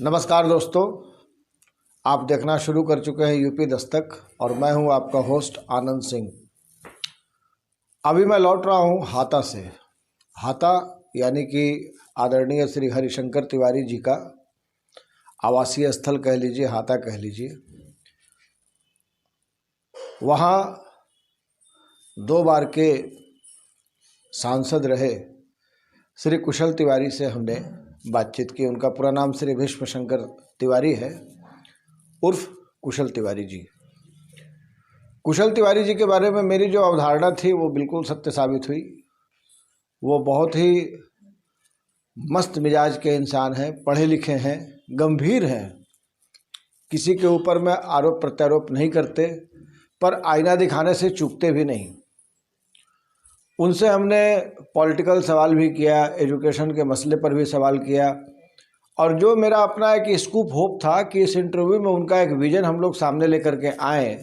नमस्कार दोस्तों, आप देखना शुरू कर चुके हैं यूपी दस्तक और मैं हूं आपका होस्ट आनंद सिंह। अभी मैं लौट रहा हूं हाता से। हाता यानी कि आदरणीय श्री हरिशंकर तिवारी जी का आवासीय स्थल कह लीजिए, हाता कह लीजिए। वहाँ 2 बार के सांसद रहे श्री कुशल तिवारी से हमने बातचीत की। उनका पूरा नाम श्री भीष्म शंकर तिवारी है, उर्फ कुशल तिवारी जी। कुशल तिवारी जी के बारे में मेरी जो अवधारणा थी वो बिल्कुल सत्य साबित हुई। वो बहुत ही मस्त मिजाज के इंसान हैं, पढ़े लिखे हैं, गंभीर हैं, किसी के ऊपर में आरोप प्रत्यारोप नहीं करते, पर आईना दिखाने से चूकते भी नहीं। उनसे हमने पॉलिटिकल सवाल भी किया, एजुकेशन के मसले पर भी सवाल किया, और जो मेरा अपना एक स्कूप होप था कि इस इंटरव्यू में उनका एक विज़न हम लोग सामने लेकर के आएँ,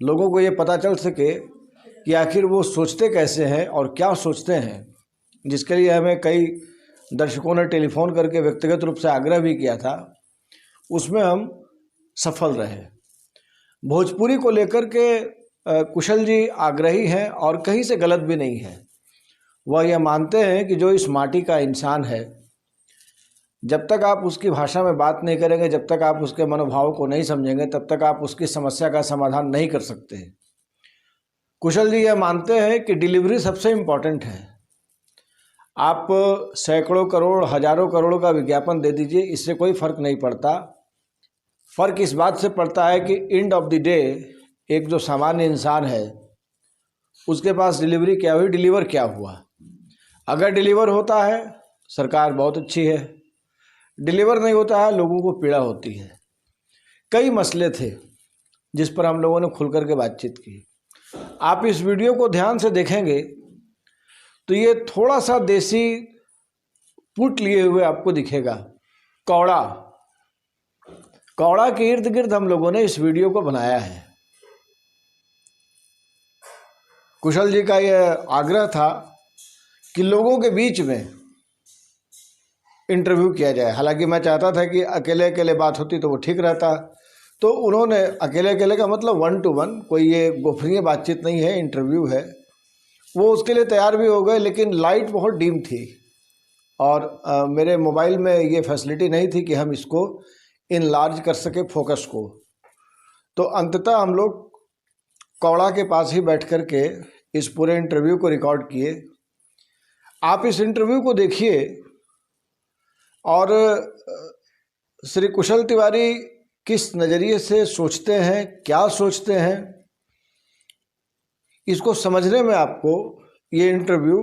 लोगों को ये पता चल सके कि आखिर वो सोचते कैसे हैं और क्या सोचते हैं, जिसके लिए हमें कई दर्शकों ने टेलीफोन करके व्यक्तिगत रूप से आग्रह भी किया था। उसमें हम सफल रहे। भोजपुरी को लेकर के कुशल जी आग्रही हैं और कहीं से गलत भी नहीं है। वह यह मानते हैं कि जो इस माटी का इंसान है, जब तक आप उसकी भाषा में बात नहीं करेंगे, जब तक आप उसके मनोभाव को नहीं समझेंगे, तब तक आप उसकी समस्या का समाधान नहीं कर सकते। कुशल जी यह मानते हैं कि डिलीवरी सबसे इम्पॉर्टेंट है। आप सैकड़ों करोड़, हजारों करोड़ का विज्ञापन दे दीजिए, इससे कोई फर्क नहीं पड़ता। फर्क इस बात से पड़ता है कि एंड ऑफ द डे एक जो सामान्य इंसान है उसके पास डिलीवरी क्या हुई, डिलीवर क्या हुआ। अगर डिलीवर होता है सरकार बहुत अच्छी है, डिलीवर नहीं होता है लोगों को पीड़ा होती है। कई मसले थे जिस पर हम लोगों ने खुल कर के बातचीत की। आप इस वीडियो को ध्यान से देखेंगे तो ये थोड़ा सा देसी पुट लिए हुए आपको दिखेगा। कौड़ा के इर्द गिर्द हम लोगों ने इस वीडियो को बनाया है। कुशल जी का यह आग्रह था कि लोगों के बीच में इंटरव्यू किया जाए। हालांकि मैं चाहता था कि अकेले अकेले बात होती तो वो ठीक रहता, तो उन्होंने अकेले अकेले का मतलब 1 to 1, कोई ये गोपनीय बातचीत नहीं है, इंटरव्यू है। वो उसके लिए तैयार भी हो गए, लेकिन लाइट बहुत डीम थी और मेरे मोबाइल में ये फैसिलिटी नहीं थी कि हम इसको इनलार्ज कर सके फोकस को। तो अंततः हम लोग कौड़ा के पास ही बैठ कर के इस पूरे इंटरव्यू को रिकॉर्ड किए। आप इस इंटरव्यू को देखिए और श्री कुशल तिवारी किस नज़रिए से सोचते हैं, क्या सोचते हैं, इसको समझने में आपको ये इंटरव्यू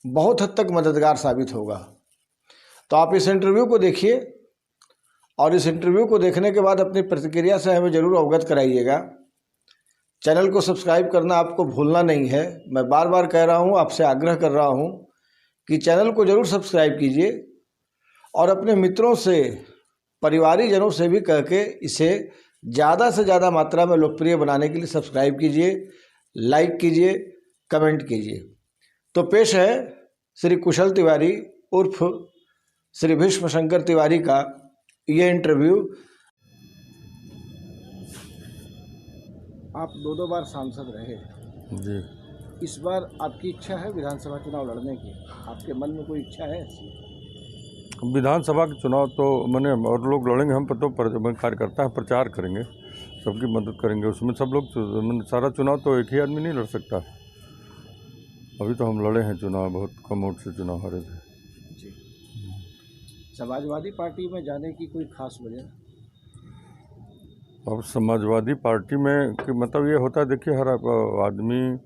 बहुत हद तक मददगार साबित होगा। तो आप इस इंटरव्यू को देखिए और इस इंटरव्यू को देखने के बाद अपनी प्रतिक्रिया से हमें ज़रूर अवगत कराइएगा। चैनल को सब्सक्राइब करना आपको भूलना नहीं है। मैं बार बार कह रहा हूँ, आपसे आग्रह कर रहा हूँ कि चैनल को ज़रूर सब्सक्राइब कीजिए और अपने मित्रों से, परिवारीजनों से भी कह के इसे ज़्यादा से ज़्यादा मात्रा में लोकप्रिय बनाने के लिए सब्सक्राइब कीजिए, लाइक कीजिए, कमेंट कीजिए। तो पेश है श्री कुशल तिवारी उर्फ श्री भीष्म शंकर तिवारी का ये इंटरव्यू। आप 2 बार सांसद रहे जी। इस बार आपकी इच्छा है विधानसभा चुनाव लड़ने की? आपके मन में कोई इच्छा है ऐसी? विधानसभा के चुनाव तो मैंने और लोग लड़ेंगे, हम तो कार्यकर्ता हैं, प्रचार करेंगे, सबकी मदद करेंगे उसमें। सब लोग सारा चुनाव तो एक ही आदमी नहीं लड़ सकता। अभी तो हम लड़े हैं चुनाव, बहुत कम वोट से चुनाव हारे थे जी। समाजवादी पार्टी में जाने की कोई खास वजह? अब समाजवादी पार्टी में कि मतलब ये होता है, देखिए हर आदमी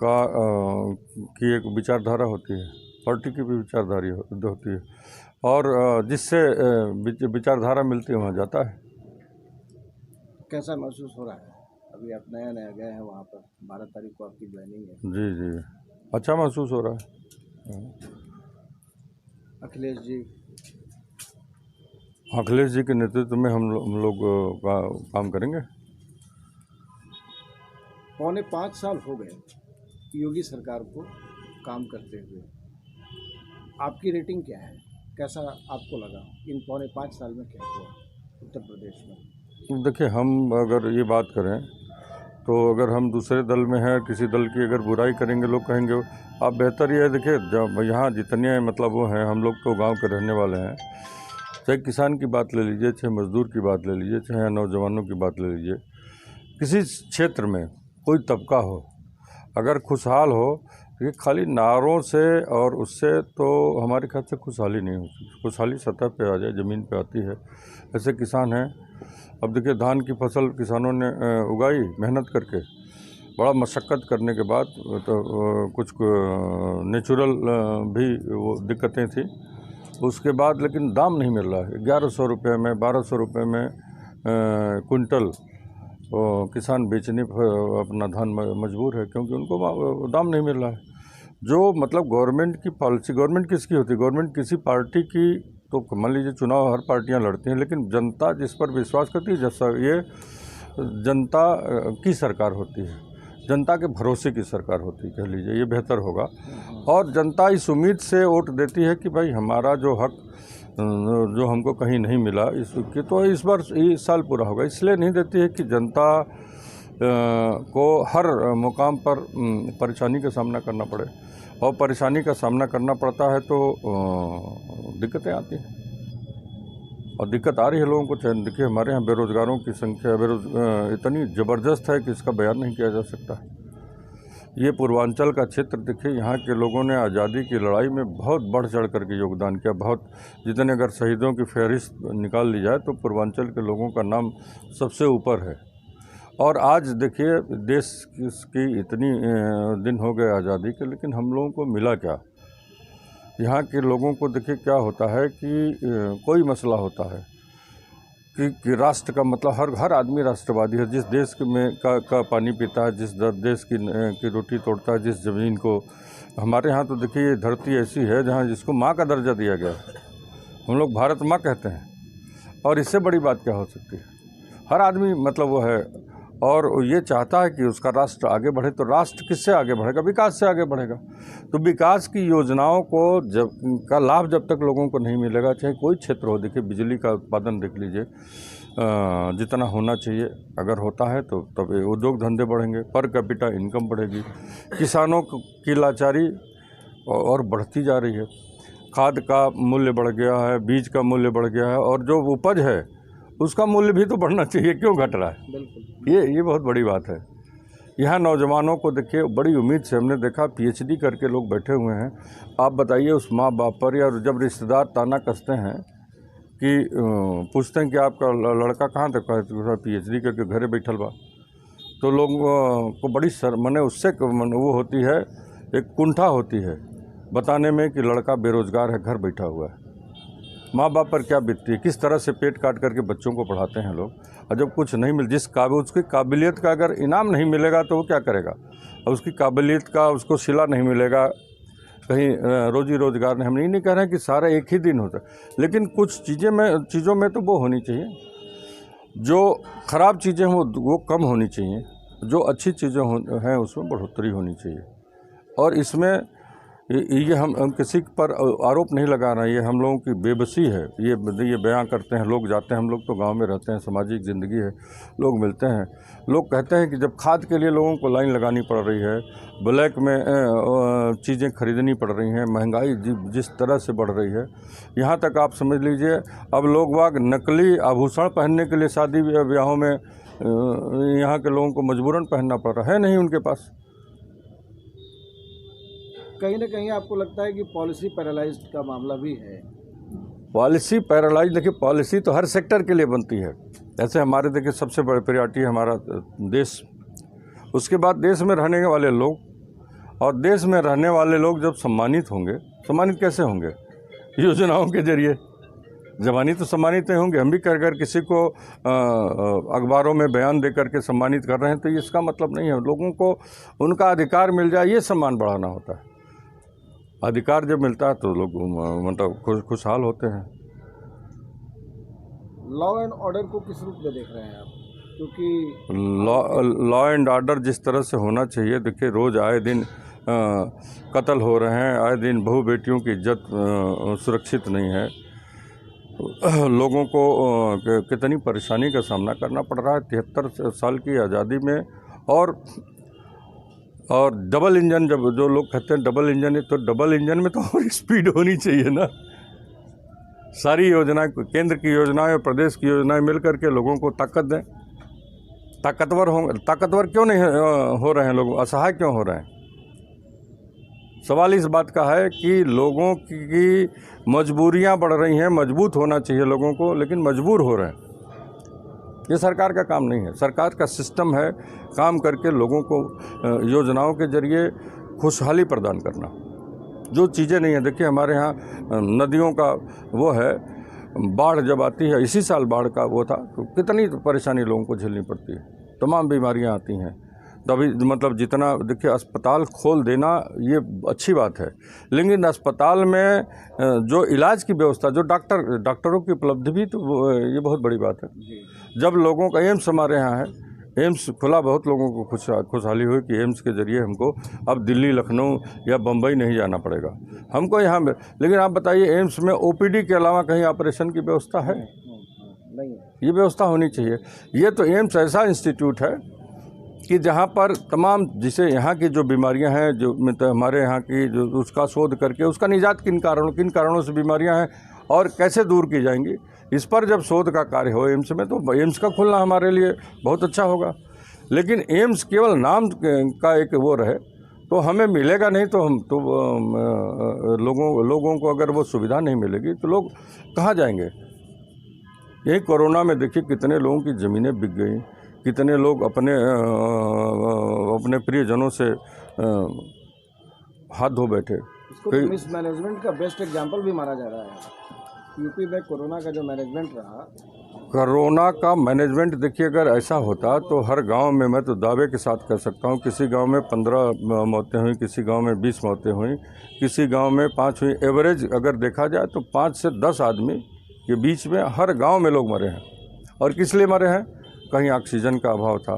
का की एक विचारधारा होती है, पार्टी की भी विचारधारा होती है, और जिससे विचारधारा मिलती है वहाँ जाता है। कैसा महसूस हो रहा है? अभी आप नया गए हैं वहाँ पर, 12 तारीख को आपकी ज्वाइनिंग है। जी जी, अच्छा महसूस हो रहा है। अखिलेश जी के नेतृत्व में हम लोग काम करेंगे। 5.25 साल हो गए योगी सरकार को काम करते हुए, आपकी रेटिंग क्या है? कैसा आपको लगा इन 4.5 साल में क्या हुआ उत्तर प्रदेश में? देखिए, हम अगर ये बात करें तो अगर हम दूसरे दल में हैं, किसी दल की अगर बुराई करेंगे, लोग कहेंगे आप बेहतर ये है। देखिए, जब यहाँ जितने मतलब वो हैं, हम लोग तो गांव के रहने वाले हैं। चाहे किसान की बात ले लीजिए, चाहे मजदूर की बात ले लीजिए, चाहे नौजवानों की बात ले लीजिए, किसी क्षेत्र में कोई तबका हो अगर खुशहाल हो, ये खाली नारों से और उससे तो हमारे ख्याल से खुशहाली नहीं होती। खुशहाली सतह पे आ जाए, ज़मीन पे आती है। ऐसे किसान हैं, अब देखिए धान की फसल किसानों ने उगाई मेहनत करके, बड़ा मशक्क़त करने के बाद तो कुछ नेचुरल भी वो दिक्कतें थी उसके बाद, लेकिन दाम नहीं मिल रहा है। 1100 रुपये में, 1200 रुपये में कुंटल किसान बेचने पर अपना धान मजबूर है, क्योंकि उनको दाम नहीं मिल रहा है। जो मतलब गवर्नमेंट की पॉलिसी, गवर्नमेंट किसकी होती है? गवर्नमेंट किसी पार्टी की, तो मान लीजिए चुनाव हर पार्टियां लड़ती हैं, लेकिन जनता जिस पर विश्वास करती है, जैसा ये जनता की सरकार होती है, जनता के भरोसे की सरकार होती है, कह लीजिए, ये बेहतर होगा। और जनता इस उम्मीद से वोट देती है कि भाई हमारा जो हक जो हमको कहीं नहीं मिला इसकी, तो इस साल पूरा होगा। इसलिए नहीं देती है कि जनता को हर मुकाम पर परेशानी का सामना करना पड़े, और परेशानी का सामना करना पड़ता है तो दिक्कतें आती हैं, और दिक्कत आ रही है लोगों को। देखिए, हमारे यहाँ बेरोज़गारों की संख्या इतनी ज़बरदस्त है कि इसका बयान नहीं किया जा सकता। ये पूर्वांचल का क्षेत्र देखिए, यहाँ के लोगों ने आज़ादी की लड़ाई में बहुत बढ़ चढ़ करके योगदान किया। बहुत, जितने अगर शहीदों की फहरिस्त निकाल ली जाए तो पूर्वांचल के लोगों का नाम सबसे ऊपर है। और आज देखिए, देश की इतनी दिन हो गए आज़ादी के, लेकिन हम लोगों को मिला क्या? यहाँ के लोगों को देखिए क्या होता है कि कोई मसला होता है कि राष्ट्र का मतलब हर आदमी राष्ट्रवादी है। जिस देश में का पानी पीता है, जिस देश की रोटी तोड़ता है, जिस ज़मीन को, हमारे यहाँ तो देखिए ये धरती ऐसी है जहाँ जिसको माँ का दर्जा दिया गया है, हम लोग भारत माँ कहते हैं, और इससे बड़ी बात क्या हो सकती है? हर आदमी मतलब वो है, और ये चाहता है कि उसका राष्ट्र आगे बढ़े। तो राष्ट्र किससे आगे बढ़ेगा? विकास से आगे बढ़ेगा। तो विकास की योजनाओं का लाभ जब तक लोगों को नहीं मिलेगा, चाहे कोई क्षेत्र हो, देखिए बिजली का उत्पादन देख लीजिए, जितना होना चाहिए अगर होता है तो तब उद्योग धंधे बढ़ेंगे, पर कैपिटा इनकम बढ़ेगी। किसानों की लाचारी और बढ़ती जा रही है, खाद का मूल्य बढ़ गया है, बीज का मूल्य बढ़ गया है, और जो उपज है उसका मूल्य भी तो बढ़ना चाहिए, क्यों घट रहा है? बिल्कुल, ये बहुत बड़ी बात है। यहाँ नौजवानों को देखिए, बड़ी उम्मीद से हमने देखा PhD करके लोग बैठे हुए हैं। आप बताइए उस माँ बाप पर, या जब रिश्तेदार ताना कसते हैं कि पूछते हैं कि आपका लड़का कहाँ तक PhD करके घरे बैठल बा, तो लोग को बड़ी मने उससे वो होती है, एक कुंठा होती है बताने में कि लड़का बेरोजगार है, घर बैठा हुआ है। माँ बाप पर क्या बीतती है, किस तरह से पेट काट करके बच्चों को पढ़ाते हैं लोग, और जब कुछ नहीं उसकी काबिलियत का अगर इनाम नहीं मिलेगा तो वो क्या करेगा? और उसकी काबिलियत का उसको सिला नहीं मिलेगा, कहीं रोजी रोजगार नहीं। हम नहीं कह रहे हैं कि सारा एक ही दिन होता है, लेकिन कुछ चीज़ों में तो वो होनी चाहिए, जो ख़राब चीज़ें हों वो कम होनी चाहिए, जो अच्छी चीज़ें हैं उसमें बढ़ोतरी होनी चाहिए। और इसमें ये हम किसी पर आरोप नहीं लगा रहे हैं, ये हम लोगों की बेबसी है। ये बयां करते हैं लोग, जाते हैं, हम लोग तो गांव में रहते हैं, सामाजिक ज़िंदगी है, लोग मिलते हैं, लोग कहते हैं कि जब खाद के लिए लोगों को लाइन लगानी पड़ रही है, ब्लैक में चीज़ें खरीदनी पड़ रही हैं, महंगाई जिस तरह से बढ़ रही है, यहाँ तक आप समझ लीजिए अब लोग वाग नकली आभूषण पहनने के लिए शादी ब्याहों में यहाँ के लोगों को मजबूरन पहनना पड़ रहा है, नहीं उनके पास। कहीं ना कहीं आपको लगता है कि पॉलिसी पैरालाइज्ड का मामला भी है? पॉलिसी पैरालाइज, देखिए पॉलिसी तो हर सेक्टर के लिए बनती है। ऐसे हमारे देखिए सबसे बड़ी प्रायोरिटी है हमारा देश, उसके बाद देश में रहने वाले लोग, और देश में रहने वाले लोग जब सम्मानित होंगे, सम्मानित कैसे होंगे? योजनाओं के जरिए। सम्मानित तो सम्मानित नहीं होंगे। हम भी कर किसी को अखबारों में बयान दे करके सम्मानित कर रहे हैं, तो ये इसका मतलब नहीं है। लोगों को उनका अधिकार मिल जाए, ये सम्मान बढ़ाना होता है। अधिकार जब मिलता है तो लोग मतलब खुशहाल होते हैं। लॉ एंड ऑर्डर को किस रूप में देख रहे हैं आप? क्योंकि लॉ एंड ऑर्डर जिस तरह से होना चाहिए, देखिए रोज़ आए दिन कत्ल हो रहे हैं, आए दिन बहू बेटियों की इज्जत सुरक्षित नहीं है, लोगों को कितनी परेशानी का सामना करना पड़ रहा है 73 साल की आज़ादी में। और डबल इंजन, जब जो लोग कहते हैं डबल इंजन है, तो डबल इंजन में तो और स्पीड होनी चाहिए ना। सारी योजनाएं, केंद्र की योजनाएं और प्रदेश की योजनाएं मिलकर के लोगों को ताकत दें। ताकतवर क्यों नहीं हो रहे हैं लोग, असहाय क्यों हो रहे हैं? सवाल इस बात का है कि लोगों की मजबूरियां बढ़ रही हैं, मजबूत होना चाहिए लोगों को, लेकिन मजबूर हो रहे हैं। ये सरकार का काम नहीं है। सरकार का सिस्टम है काम करके लोगों को योजनाओं के जरिए खुशहाली प्रदान करना। जो चीज़ें नहीं है, देखिए हमारे यहाँ नदियों का वो है, बाढ़ जब आती है, इसी साल बाढ़ का वो था, तो कितनी परेशानी लोगों को झेलनी पड़ती है, तमाम बीमारियाँ आती हैं। तभी मतलब जितना देखिए अस्पताल खोल देना ये अच्छी बात है, लेकिन अस्पताल में जो इलाज की व्यवस्था, जो डॉक्टरों की उपलब्धि भी, तो ये बहुत बड़ी बात है। जब लोगों का एम्स हमारे यहाँ है, एम्स खुला, बहुत लोगों को खुशहाली हुई कि एम्स के ज़रिए हमको अब दिल्ली, लखनऊ या बम्बई नहीं जाना पड़ेगा हमको यहाँ में। लेकिन आप बताइए, एम्स में ओपीडी के अलावा कहीं ऑपरेशन की व्यवस्था है? नहीं है। ये व्यवस्था होनी चाहिए। ये तो एम्स ऐसा इंस्टीट्यूट है कि जहाँ पर तमाम, जिसे यहाँ की जो बीमारियाँ हैं, जो मतलब हमारे यहाँ की, जो उसका शोध करके उसका निजात किन कारणों से बीमारियाँ हैं और कैसे दूर की जाएंगी, इस पर जब शोध का कार्य हो एम्स में, तो एम्स का खुलना हमारे लिए बहुत अच्छा होगा। लेकिन एम्स केवल नाम का एक वो रहे तो हमें मिलेगा नहीं, तो हम तो लोगों को अगर वो सुविधा नहीं मिलेगी तो लोग कहाँ जाएंगे? यही कोरोना में देखिए कितने लोगों की ज़मीनें बिक गई, कितने लोग अपने प्रियजनों से हाथ धो बैठे। इसको तो मिसमैनेजमेंट का बेस्ट एग्जांपल भी माना जा रहा है। यूपी में कोरोना का जो मैनेजमेंट रहा, कोरोना का मैनेजमेंट देखिए, अगर ऐसा होता तो हर गांव में, मैं तो दावे के साथ कह सकता हूं, किसी गांव में 15 मौतें हुई, किसी गांव में 20 मौतें हुई, किसी गांव में 5 हुई। एवरेज अगर देखा जाए तो 5 से 10 आदमी के बीच में हर गांव में लोग मरे हैं। और किस लिए मरे हैं? कहीं ऑक्सीजन का अभाव था,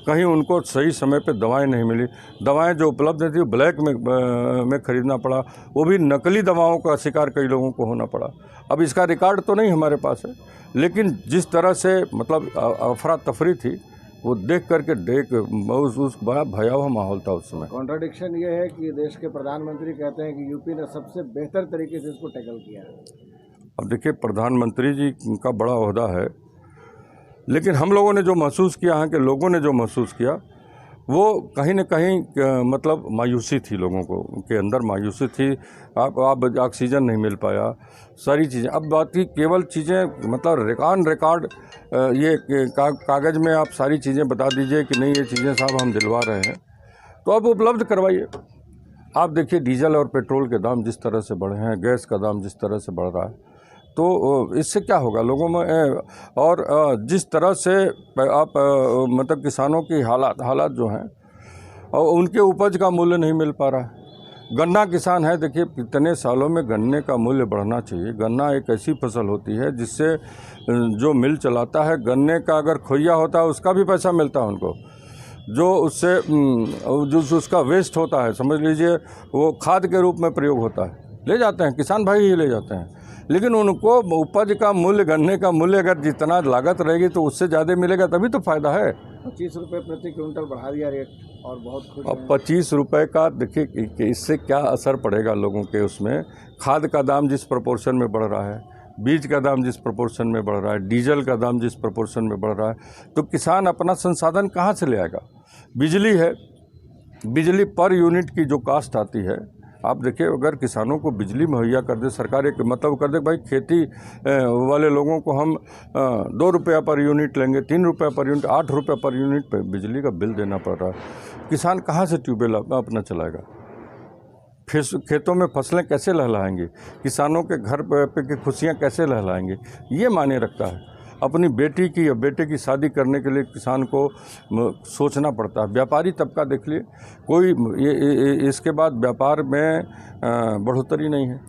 कहीं उनको सही समय पे दवाएं नहीं मिली, दवाएं जो उपलब्ध थी ब्लैक में खरीदना पड़ा, वो भी नकली दवाओं का शिकार कई लोगों को होना पड़ा। अब इसका रिकॉर्ड तो नहीं हमारे पास है, लेकिन जिस तरह से मतलब अफरा तफरी थी, वो देख करके उस बड़ा भयावह माहौल था उस समय। कॉन्ट्राडिक्शन ये है कि देश के प्रधानमंत्री कहते हैं कि यूपी ने सबसे बेहतर तरीके से इसको टैकल किया है। अब देखिए, प्रधानमंत्री जी का बड़ा ओहदा है, लेकिन हम लोगों ने जो महसूस किया, यहाँ के लोगों ने जो महसूस किया, वो कहीं न कहीं मतलब मायूसी थी, लोगों को के अंदर मायूसी थी। आप ऑक्सीजन नहीं मिल पाया, सारी चीज़ें। अब बात की केवल चीज़ें मतलब रिकॉर्ड ये कागज़ में आप सारी चीज़ें बता दीजिए कि नहीं ये चीज़ें साहब हम दिलवा रहे हैं, तो आप उपलब्ध करवाइए। आप देखिए डीजल और पेट्रोल के दाम जिस तरह से बढ़े हैं, गैस का दाम जिस तरह से बढ़ रहा है, तो इससे क्या होगा लोगों में? और जिस तरह से आप मतलब किसानों की हालात जो हैं, और उनके उपज का मूल्य नहीं मिल पा रहा है। गन्ना किसान है, देखिए कितने सालों में गन्ने का मूल्य बढ़ना चाहिए। गन्ना एक ऐसी फसल होती है जिससे जो मिल चलाता है, गन्ने का अगर खोइया होता है उसका भी पैसा मिलता है उनको। जो उससे जो उसका वेस्ट होता है, समझ लीजिए वो खाद के रूप में प्रयोग होता है, ले जाते हैं किसान भाई ही ले जाते हैं। लेकिन उनको उपज का मूल्य, गन्ने का मूल्य अगर जितना लागत रहेगी तो उससे ज़्यादा मिलेगा, तभी तो फ़ायदा है। 25 रुपये प्रति क्विंटल बढ़ा दिया रेट, और बहुत खुश। अब 25 रुपये का देखिए कि इससे क्या असर पड़ेगा लोगों के उसमें। खाद का दाम जिस प्रोपोर्शन में बढ़ रहा है, बीज का दाम जिस प्रोपोर्शन में बढ़ रहा है, डीजल का दाम जिस प्रोपोर्शन में बढ़ रहा है, तो किसान अपना संसाधन कहाँ से ले आएगा? बिजली है, बिजली पर यूनिट की जो कास्ट आती है, आप देखिए अगर किसानों को बिजली मुहैया कर दे सरकार, एक मतलब कर दे भाई खेती वाले लोगों को हम 2 रुपया पर यूनिट लेंगे, 3 रुपया पर यूनिट, 8 रुपया पर यूनिट पे बिजली का बिल देना पड़ रहा है। किसान कहाँ से ट्यूबवेल अपना चलाएगा? फिर खेतों में फसलें कैसे लहलाएंगी? किसानों के घर पे की खुशियाँ कैसे लहलाएंगी? ये मायने रखता है। अपनी बेटी की या बेटे की शादी करने के लिए किसान को सोचना पड़ता है। व्यापारी तबका देख लिए, कोई इसके बाद व्यापार में बढ़ोतरी नहीं है,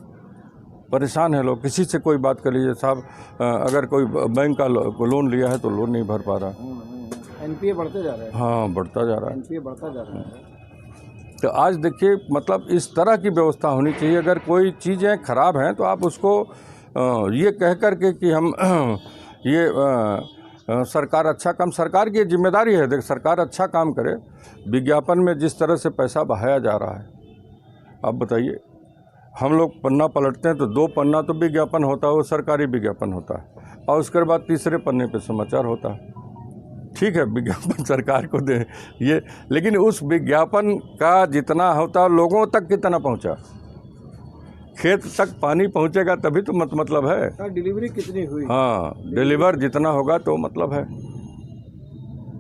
परेशान है लोग। किसी से कोई बात कर लीजिए साहब, अगर कोई बैंक का लोन लिया है तो लोन नहीं भर पा रहा। एनपीए बढ़ते जा रहे हैं। हाँ, बढ़ता जा रहा है, एनपीए बढ़ता जा रहा है। तो आज देखिए मतलब इस तरह की व्यवस्था होनी चाहिए। अगर कोई चीज़ें खराब हैं तो आप उसको ये कह कर के कि हम सरकार अच्छा काम, सरकार की जिम्मेदारी है। देख, सरकार अच्छा काम करे। विज्ञापन में जिस तरह से पैसा बहाया जा रहा है, आप बताइए, हम लोग पन्ना पलटते हैं तो 2 पन्ना तो विज्ञापन होता है, वो सरकारी विज्ञापन होता है, और उसके बाद तीसरे पन्ने पे समाचार होता है। ठीक है, विज्ञापन सरकार को दे ये, लेकिन उस विज्ञापन का जितना होता है लोगों तक कितना पहुंचा? खेत तक पानी पहुंचेगा तभी तो मतलब है। डिलीवरी कितनी हुई? हाँ, डिलीवर जितना होगा तो मतलब है।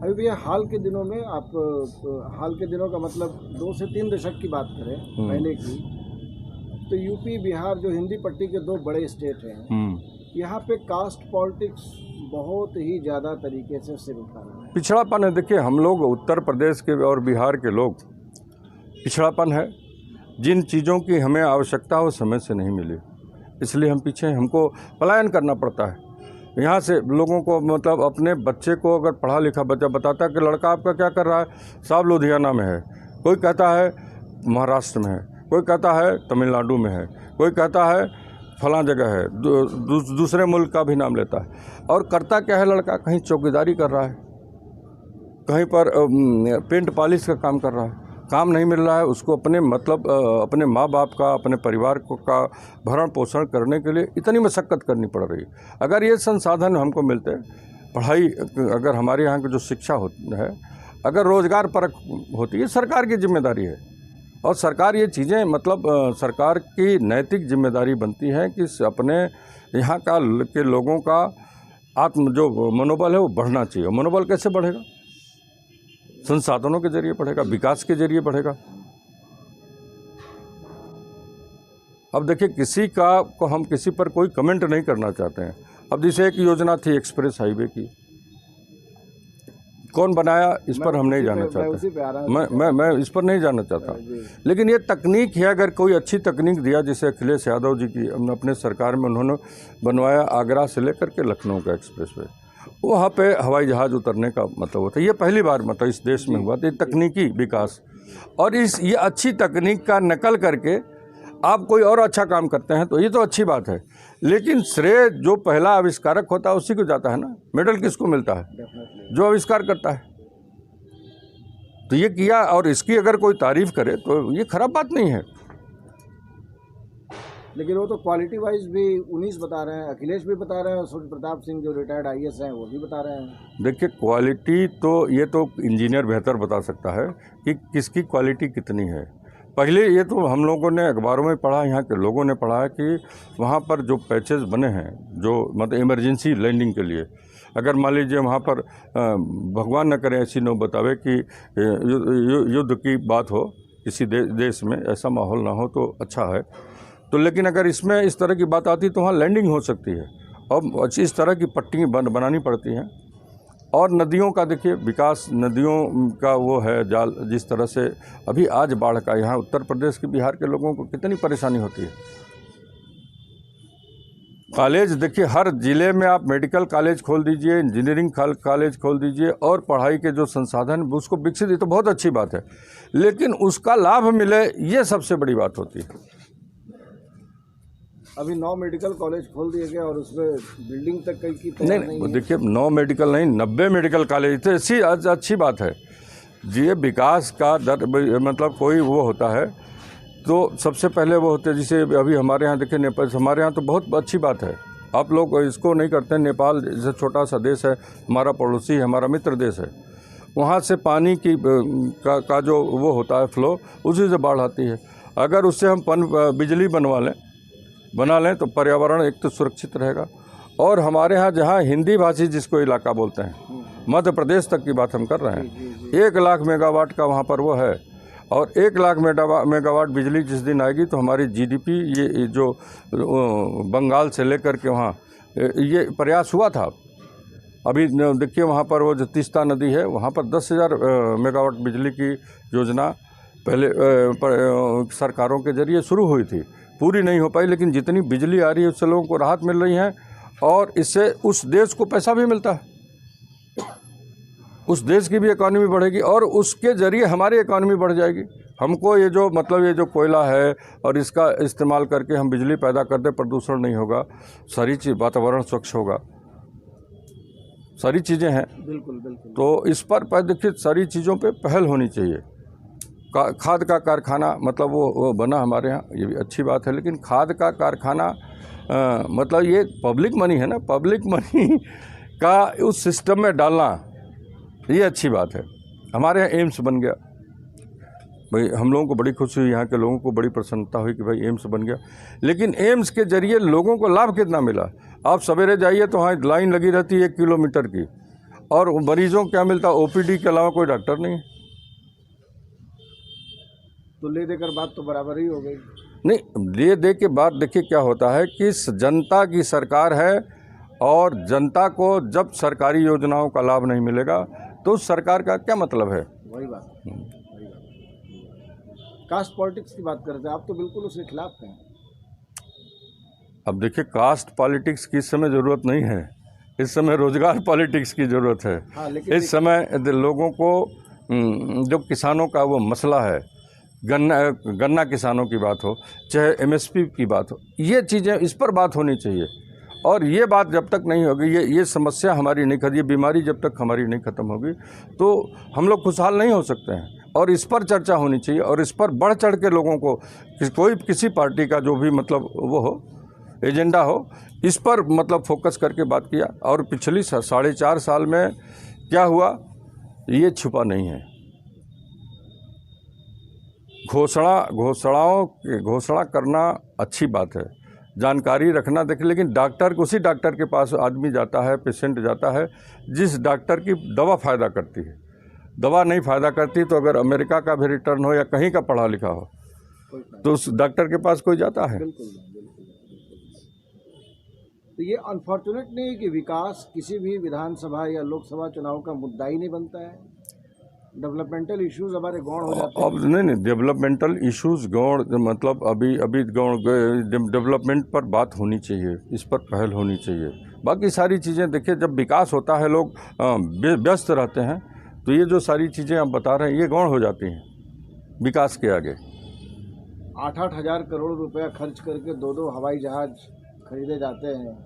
अभी भैया हाल के दिनों में आप हाल के दिनों का मतलब 2 से 3 दशक की बात करें पहले की, तो यूपी बिहार जो हिंदी पट्टी के 2 बड़े स्टेट हैं, यहाँ पे कास्ट पॉलिटिक्स बहुत ही ज़्यादा तरीके से सिर उठा रहा है। पिछड़ापन है। देखिए, हम लोग उत्तर प्रदेश के और बिहार के लोग, पिछड़ापन है। जिन चीज़ों की हमें आवश्यकता हो समय से नहीं मिली, इसलिए हम पीछे, हमको पलायन करना पड़ता है यहाँ से। लोगों को मतलब अपने बच्चे को अगर पढ़ा लिखा बच्चा बताता है कि लड़का आपका क्या कर रहा है, साहब लुधियाना में है, कोई कहता है महाराष्ट्र में है, कोई कहता है तमिलनाडु में है, कोई कहता है फलां जगह है, दूसरे मुल्क का भी नाम लेता है। और करता क्या है लड़का? कहीं चौकीदारी कर रहा है, कहीं पर पेंट पॉलिश का काम कर रहा है, काम नहीं मिल रहा है उसको। अपने मतलब अपने माँ बाप का, अपने परिवार को का भरण पोषण करने के लिए इतनी मशक्क़त करनी पड़ रही है। अगर ये संसाधन हमको मिलते, पढ़ाई, अगर हमारे यहाँ की जो शिक्षा है, अगर रोज़गार परक होती है, सरकार की जिम्मेदारी है। और सरकार ये चीज़ें मतलब सरकार की नैतिक जिम्मेदारी बनती है कि अपने यहाँ का के लोगों का आत्म जो मनोबल है वो बढ़ना चाहिए। मनोबल कैसे बढ़ेगा? संसाधनों के जरिए बढ़ेगा, विकास के जरिए बढ़ेगा। अब देखिए, किसी का को हम किसी पर कोई कमेंट नहीं करना चाहते हैं। अब जैसे एक योजना थी एक्सप्रेस हाईवे की, कौन बनाया इस पर हम नहीं जानना चाहते। मैं इस पर नहीं जानना चाहता, लेकिन ये तकनीक है। अगर कोई अच्छी तकनीक दिया, जैसे अखिलेश यादव जी की अपने सरकार में उन्होंने बनवाया आगरा से लेकर के लखनऊ का एक्सप्रेस वे, वहाँ पे हवाई जहाज़ उतरने का मतलब होता है। ये पहली बार मतलब इस देश में हुआ। तो ये तकनीकी विकास, और ये अच्छी तकनीक का नकल करके आप कोई और अच्छा काम करते हैं तो ये तो अच्छी बात है, लेकिन श्रेय जो पहला आविष्कारक होता है उसी को जाता है ना। मेडल किसको मिलता है? जो आविष्कार करता है। तो ये किया, और इसकी अगर कोई तारीफ करे तो ये खराब बात नहीं है। लेकिन वो तो क्वालिटी वाइज भी 19 बता रहे हैं, अखिलेश भी बता रहे हैं, सूर्य प्रताप सिंह जो रिटायर्ड IAS हैं वो भी बता रहे हैं। देखिए, क्वालिटी तो ये तो इंजीनियर बेहतर बता सकता है कि किसकी क्वालिटी कितनी है। पहले ये तो हम लोगों ने अखबारों में पढ़ा, यहाँ के लोगों ने पढ़ा है कि वहाँ पर जो पैचेस बने हैं, जो मतलब इमरजेंसी लैंडिंग के लिए, अगर मान लीजिए वहाँ पर भगवान न करे ऐसी नौबत आवे कि युद्ध की बात हो किसी देश में, ऐसा माहौल ना हो तो अच्छा है। तो लेकिन अगर इसमें इस तरह की बात आती तो वहाँ लैंडिंग हो सकती है, और इस तरह की पट्टी बनानी पड़ती हैं। और नदियों का देखिए विकास, नदियों का वो है जाल, जिस तरह से अभी आज बाढ़ का यहाँ उत्तर प्रदेश के बिहार के लोगों को कितनी परेशानी होती है। कॉलेज देखिए, हर ज़िले में आप मेडिकल कॉलेज खोल दीजिए, इंजीनियरिंग कॉलेज खोल दीजिए, और पढ़ाई के जो संसाधन उसको विकसित, ये तो बहुत अच्छी बात है, लेकिन उसका लाभ मिले ये सबसे बड़ी बात होती है। अभी 9 मेडिकल कॉलेज खोल दिए गए और उसमें बिल्डिंग तक कहीं की नहीं देखिए, 9 मेडिकल नहीं, 90 मेडिकल कॉलेज, तो ऐसी अच्छी बात है। ये विकास का दर मतलब कोई वो होता है तो सबसे पहले वो होते हैं, जैसे अभी हमारे यहाँ देखिए नेपाल, हमारे यहाँ तो बहुत अच्छी बात है। आप लोग इसको नहीं करते हैं। नेपाल जैसे छोटा सा देश है, हमारा पड़ोसी है, हमारा मित्र देश है, वहाँ से पानी की का जो वो होता है फ्लो, उसी से बाढ़ आती है। अगर उससे हम बिजली बना लें तो पर्यावरण एक तो सुरक्षित रहेगा। और हमारे यहाँ जहाँ हिंदी भाषी जिसको इलाका बोलते हैं, मध्य प्रदेश तक की बात हम कर रहे हैं, 1 लाख मेगावाट का वहाँ पर वो है, और 1 लाख मेगावाट बिजली जिस दिन आएगी तो हमारी GDP, ये जो बंगाल से लेकर के वहाँ ये प्रयास हुआ था। अभी देखिए वहाँ पर वो जो तीस्ता नदी है, वहाँ पर 10,000 मेगावाट बिजली की योजना पहले सरकारों के जरिए शुरू हुई थी, पूरी नहीं हो पाई, लेकिन जितनी बिजली आ रही है उससे लोगों को राहत मिल रही है, और इससे उस देश को पैसा भी मिलता है। उस देश की भी इकॉनमी बढ़ेगी और उसके ज़रिए हमारी इकॉनमी बढ़ जाएगी। हमको ये जो मतलब ये जो कोयला है और इसका इस्तेमाल करके हम बिजली पैदा करते, प्रदूषण नहीं होगा, सारी चीज़, वातावरण स्वच्छ होगा, सारी चीज़ें हैं। बिल्कुल बिल्कुल। तो इस पर देखिए सारी चीज़ों पे पहल होनी चाहिए। खाद का कारखाना मतलब वो बना हमारे यहाँ, ये भी अच्छी बात है, लेकिन खाद का कारखाना मतलब ये पब्लिक मनी है ना, पब्लिक मनी का उस सिस्टम में डालना ये अच्छी बात है। हमारे यहाँ एम्स बन गया, भाई हम लोगों को बड़ी खुशी हुई, यहाँ के लोगों को बड़ी प्रसन्नता हुई कि भाई एम्स बन गया, लेकिन एम्स के जरिए लोगों को लाभ कितना मिला? आप सवेरे जाइए तो वहाँ लाइन लगी रहती है 1 किलोमीटर की, और मरीजों को क्या मिलता? ओपीडी के अलावा कोई डॉक्टर नहीं है। तो ले देकर बात तो बराबर ही हो गई। नहीं, ले दे के बाद देखिए क्या होता है कि जनता की सरकार है, और जनता को जब सरकारी योजनाओं का लाभ नहीं मिलेगा तो उस सरकार का क्या मतलब है? वही बात। कास्ट पॉलिटिक्स की बात करते हैं आप, तो बिल्कुल उसके खिलाफ हैं। अब देखिए, कास्ट पॉलिटिक्स की इस समय ज़रूरत नहीं है, इस समय रोजगार पॉलिटिक्स की ज़रूरत है। हाँ, लेकिन इस समय लोगों को जो किसानों का वो मसला है, गन्ना किसानों की बात हो, चाहे एमएसपी की बात हो, ये चीज़ें, इस पर बात होनी चाहिए। और ये बात जब तक नहीं होगी, ये समस्या हमारी नहीं खत्म, ये बीमारी जब तक हमारी नहीं ख़त्म होगी तो हम लोग खुशहाल नहीं हो सकते हैं। और इस पर चर्चा होनी चाहिए, और इस पर बढ़ चढ़ के लोगों को किसी पार्टी का जो भी मतलब वो हो, एजेंडा हो, इस पर मतलब फोकस करके बात किया। और पिछली 4.5 साल में क्या हुआ ये छुपा नहीं है। घोषणा करना अच्छी बात है, जानकारी रखना देखिए, लेकिन उसी डॉक्टर के पास आदमी जाता है, पेशेंट जाता है जिस डॉक्टर की दवा फ़ायदा करती है। दवा नहीं फ़ायदा करती तो अगर अमेरिका का भी रिटर्न हो या कहीं का पढ़ा लिखा हो तो उस डॉक्टर के पास कोई जाता है? बिल्कुल। तो ये अनफॉर्चुनेट नहीं है कि विकास किसी भी विधानसभा या लोकसभा चुनाव का मुद्दा ही नहीं बनता है? डेवलपमेंटल इश्यूज हमारे गौण हो जाते हैं। अब नहीं, डेवलपमेंटल इश्यूज गौण मतलब अभी गौण डेवलपमेंट पर बात होनी चाहिए, इस पर पहल होनी चाहिए। बाकी सारी चीज़ें देखिए, जब विकास होता है लोग व्यस्त रहते हैं, तो ये जो सारी चीज़ें आप बता रहे हैं ये गौण हो जाती हैं विकास के आगे। 8-8 हज़ार करोड़ रुपया खर्च करके 2 हवाई जहाज खरीदे जाते हैं,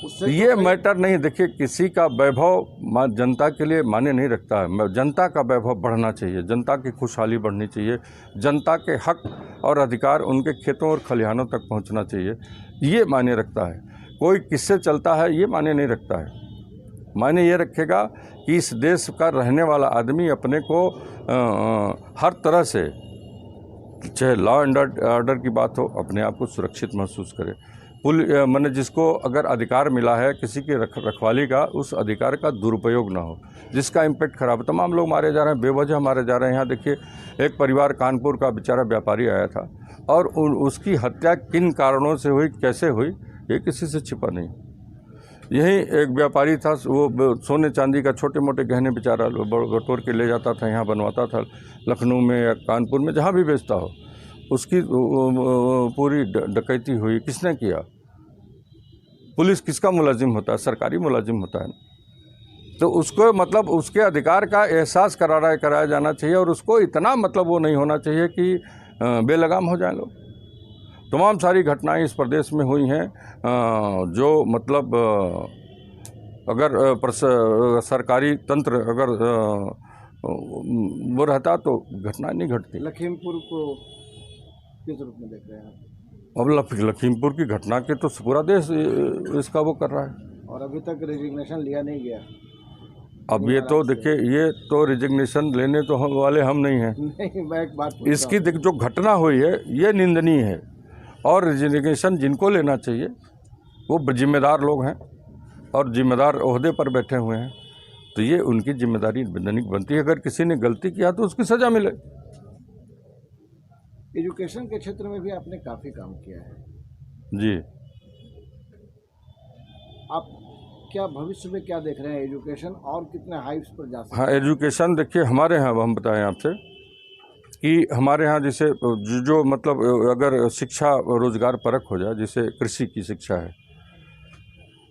उससे ये मैटर नहीं। देखिए, किसी का वैभव जनता के लिए माने नहीं रखता है। जनता का वैभव बढ़ना चाहिए, जनता की खुशहाली बढ़नी चाहिए, जनता के हक और अधिकार उनके खेतों और खलिहानों तक पहुंचना चाहिए, ये मायने रखता है। कोई किससे चलता है ये मायने नहीं रखता है। मायने ये रखेगा कि इस देश का रहने वाला आदमी अपने को हर तरह से, चाहे लॉ एंड ऑर्डर की बात हो, अपने आप को सुरक्षित महसूस करे। मैंने जिसको अगर अधिकार मिला है किसी की रखवाली का, उस अधिकार का दुरुपयोग ना हो, जिसका इम्पैक्ट खराब। तमाम लोग मारे जा रहे हैं, बेवजह मारे जा रहे हैं। यहाँ देखिए, एक परिवार कानपुर का बेचारा व्यापारी आया था, और उसकी हत्या किन कारणों से हुई, कैसे हुई, ये किसी से छिपा नहीं। यही एक व्यापारी था, वो सोने चांदी का छोटे मोटे गहने बेचारा बटोर के ले जाता था, यहाँ बनवाता था, लखनऊ में या कानपुर में जहाँ भी बेचता हो। उसकी पूरी डकैती हुई। किसने किया? पुलिस किसका मुलाजिम होता है? सरकारी मुलाजिम होता है। तो उसको मतलब उसके अधिकार का एहसास कराया जाना चाहिए, और उसको इतना मतलब वो नहीं होना चाहिए कि बेलगाम हो जाए लोग। तमाम सारी घटनाएं इस प्रदेश में हुई हैं, जो मतलब अगर सरकारी तंत्र अगर वो रहता तो घटना नहीं घटती। लखीमपुर को किस रूप में देख रहे हैं आप? अब लखीमपुर की घटना के तो पूरा देश इसका वो कर रहा है, और अभी तक रेजिग्नेशन लिया नहीं गया। अब ये तो देखिए, ये तो रिजिग्नेशन लेने तो हम वाले हम नहीं हैं। नहीं, मैं एक बात इसकी जो घटना हुई है ये निंदनीय है, और रिजिग्नेशन जिनको लेना चाहिए वो जिम्मेदार लोग हैं और जिम्मेदार ओहदे पर बैठे हुए हैं, तो ये उनकी जिम्मेदारी बनती है। अगर किसी ने गलती किया तो उसकी सज़ा मिले। एजुकेशन के क्षेत्र में भी आपने काफ़ी काम किया है जी। आप क्या भविष्य में क्या देख रहे हैं? एजुकेशन और कितने हाइट्स पर जा सकते हैं? हाँ, एजुकेशन देखिए, हमारे यहाँ हम बताएं आपसे कि हमारे यहाँ जैसे जो मतलब अगर शिक्षा रोजगार परक हो जाए, जैसे कृषि की शिक्षा है,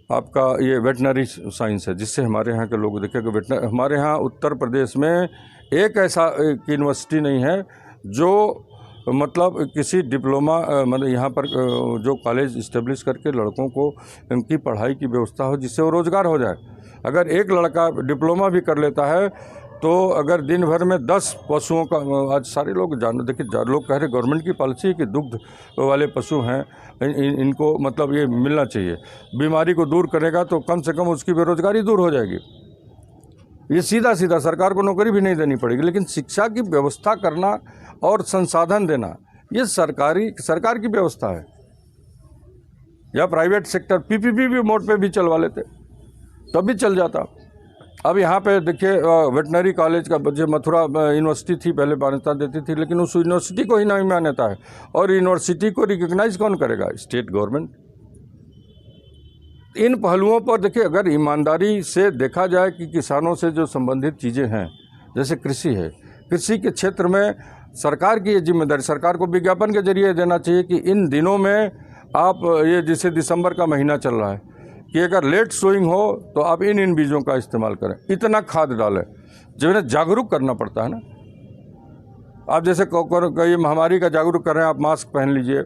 आपका ये वेटनरी साइंस है, जिससे हमारे यहाँ के लोग देखें कि हमारे यहाँ उत्तर प्रदेश में एक ऐसा यूनिवर्सिटी नहीं है जो मतलब किसी डिप्लोमा मतलब यहाँ पर जो कॉलेज इस्टेब्लिश करके लड़कों को उनकी पढ़ाई की व्यवस्था हो जिससे वो रोज़गार हो जाए। अगर एक लड़का डिप्लोमा भी कर लेता है तो अगर दिन भर में 10 पशुओं का, आज सारे लोग देखिए लोग कह रहे गवर्नमेंट की पॉलिसी है कि दुग्ध वाले पशु हैं इनको मतलब ये मिलना चाहिए, बीमारी को दूर करेगा तो कम से कम उसकी बेरोजगारी दूर हो जाएगी। ये सीधा सीधा सरकार को नौकरी भी नहीं देनी पड़ेगी। लेकिन शिक्षा की व्यवस्था करना और संसाधन देना ये सरकार की व्यवस्था है, या प्राइवेट सेक्टर पीपीपी भी मोड पे भी चलवा लेते तब भी चल जाता। अब यहाँ पे देखिए वेटनरी कॉलेज का जो मथुरा यूनिवर्सिटी थी पहले मान्यता देती थी, लेकिन उस यूनिवर्सिटी को ही नहीं मान्यता है, और यूनिवर्सिटी को रिकॉग्नाइज कौन करेगा? State government. इन पहलुओं पर देखिए अगर ईमानदारी से देखा जाए कि किसानों से जो संबंधित चीज़ें हैं, जैसे कृषि है, कृषि के क्षेत्र में सरकार की ये जिम्मेदारी, सरकार को विज्ञापन के जरिए देना चाहिए कि इन दिनों में आप ये जैसे दिसंबर का महीना चल रहा है कि अगर लेट सोइंग हो तो आप इन बीजों का इस्तेमाल करें, इतना खाद डालें, जो है जागरूक करना पड़ता है ना। आप जैसे ये महामारी का जागरूक कर रहे हैं, आप मास्क पहन लीजिए,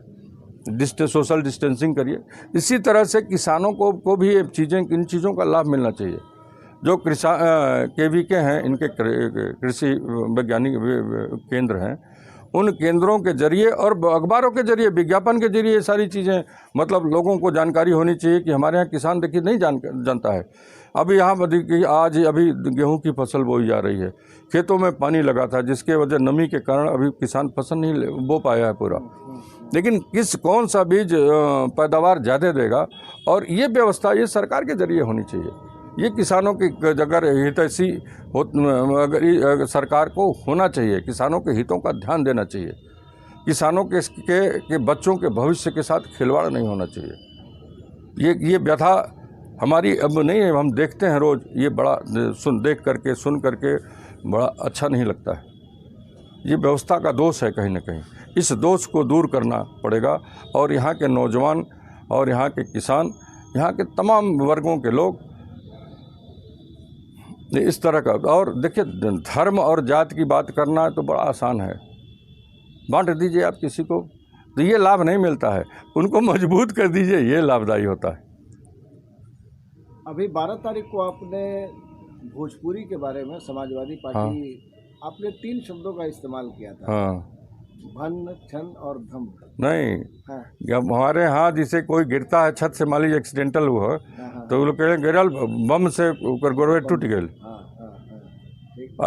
सोशल डिस्टेंसिंग करिए। इसी तरह से किसानों को भी इन चीज़ों का लाभ मिलना चाहिए। जो KVK हैं, इनके कृषि वैज्ञानिक केंद्र हैं, उन केंद्रों के जरिए और अखबारों के जरिए, विज्ञापन के जरिए ये सारी चीज़ें मतलब लोगों को जानकारी होनी चाहिए कि हमारे यहाँ किसान देखिए नहीं जानता है। अभी यहाँ आज अभी गेहूं की फसल बोई जा रही है, खेतों में पानी लगा था जिसके वजह नमी के कारण अभी किसान फसल नहीं बो पाया है पूरा। लेकिन कौन सा बीज पैदावार ज़्यादा देगा, और ये व्यवस्था ये सरकार के जरिए होनी चाहिए। ये किसानों की अगर हितैषी हो, अगर सरकार को होना चाहिए, किसानों के हितों का ध्यान देना चाहिए, किसानों के बच्चों के भविष्य के साथ खिलवाड़ नहीं होना चाहिए। ये व्यथा हमारी अब नहीं है, हम देखते हैं रोज़, ये बड़ा सुन करके बड़ा अच्छा नहीं लगता है। ये व्यवस्था का दोष है कहीं ना कहीं, इस दोष को दूर करना पड़ेगा। और यहाँ के नौजवान और यहाँ के किसान, यहाँ के तमाम वर्गों के लोग इस तरह का, और देखिए धर्म और जात की बात करना तो बड़ा आसान है, बांट दीजिए आप किसी को तो ये लाभ नहीं मिलता है, उनको मजबूत कर दीजिए, ये लाभदायी होता है। अभी 12 तारीख को आपने भोजपुरी के बारे में समाजवादी पार्टी, आपने 3 शब्दों का इस्तेमाल किया था। हाँ, भन, छन और धम। नहीं, जब हमारे यहाँ जिसे कोई गिरता है छत से, मान लीजिए एक्सीडेंटल हुआ, तो वो लोग कह रहे गिरल बम से ऊपर गोरवे टूट गए,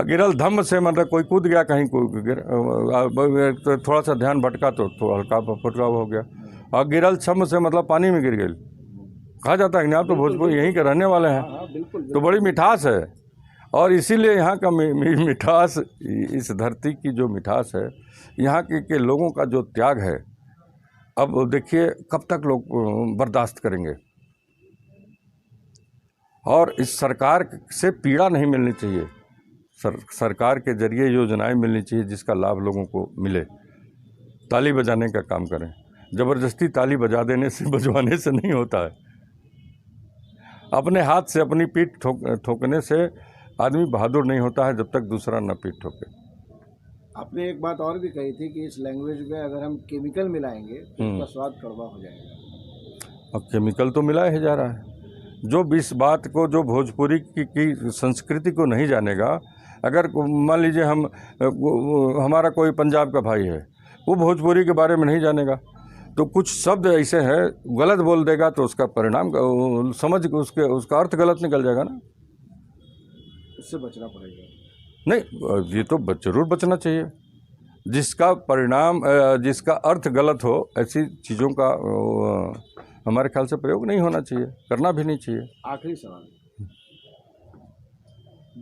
गिरल धम से मतलब कोई कूद गया कहीं, तो थोड़ा सा ध्यान भटका तो हल्का फुटका हो गया, और गिरल छम से मतलब पानी में गिर गई। कहा जाता है कि आप तो भोजपुर यहीं के रहने वाले हैं, तो बड़ी मिठास है। और इसीलिए यहाँ का मिठास, इस धरती की जो मिठास है, यहाँ के लोगों का जो त्याग है, अब देखिए कब तक लोग बर्दाश्त करेंगे। और इस सरकार से पीड़ा नहीं मिलनी चाहिए, सरकार के जरिए योजनाएं मिलनी चाहिए जिसका लाभ लोगों को मिले। ताली बजाने का काम करें, ज़बरदस्ती ताली बजाने से नहीं होता है। अपने हाथ से अपनी पीठ ठोकने से आदमी बहादुर नहीं होता है जब तक दूसरा न पीठ ठोके। आपने एक बात और भी कही थी कि इस लैंग्वेज में अगर हम केमिकल मिलाएंगे तो उसका स्वाद कड़वा हो जाएगा। अब केमिकल तो मिलाया ही जा रहा है। जो इस बात को, जो भोजपुरी की संस्कृति को नहीं जानेगा, अगर मान लीजिए हमारा कोई पंजाब का भाई है, वो भोजपुरी के बारे में नहीं जानेगा, तो कुछ शब्द ऐसे हैं गलत बोल देगा तो उसका परिणाम उसका अर्थ गलत निकल जाएगा ना। इससे बचना पड़ेगा। नहीं, ये तो जरूर बचना चाहिए। जिसका परिणाम, जिसका अर्थ गलत हो, ऐसी चीज़ों का हमारे ख्याल से प्रयोग नहीं होना चाहिए, करना भी नहीं चाहिए। आखिरी सवाल,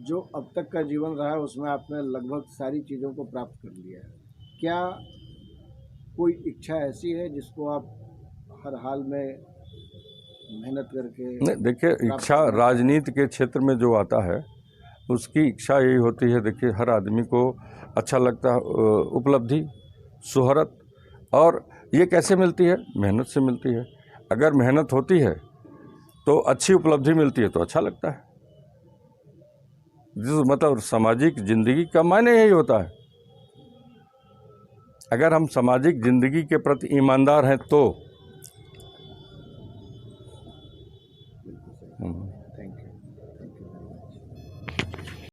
जो अब तक का जीवन रहा है उसमें आपने लगभग सारी चीज़ों को प्राप्त कर लिया है, क्या कोई इच्छा ऐसी है जिसको आप हर हाल में मेहनत करके? नहीं, देखिए इच्छा राजनीति के क्षेत्र में जो आता है उसकी इच्छा यही होती है। देखिए हर आदमी को अच्छा लगता है उपलब्धि, शोहरत, और ये कैसे मिलती है? मेहनत से मिलती है। अगर मेहनत होती है तो अच्छी उपलब्धि मिलती है तो अच्छा लगता है। जिस मतलब सामाजिक जिंदगी का मायने यही होता है। अगर हम सामाजिक जिंदगी के प्रति ईमानदार हैं तो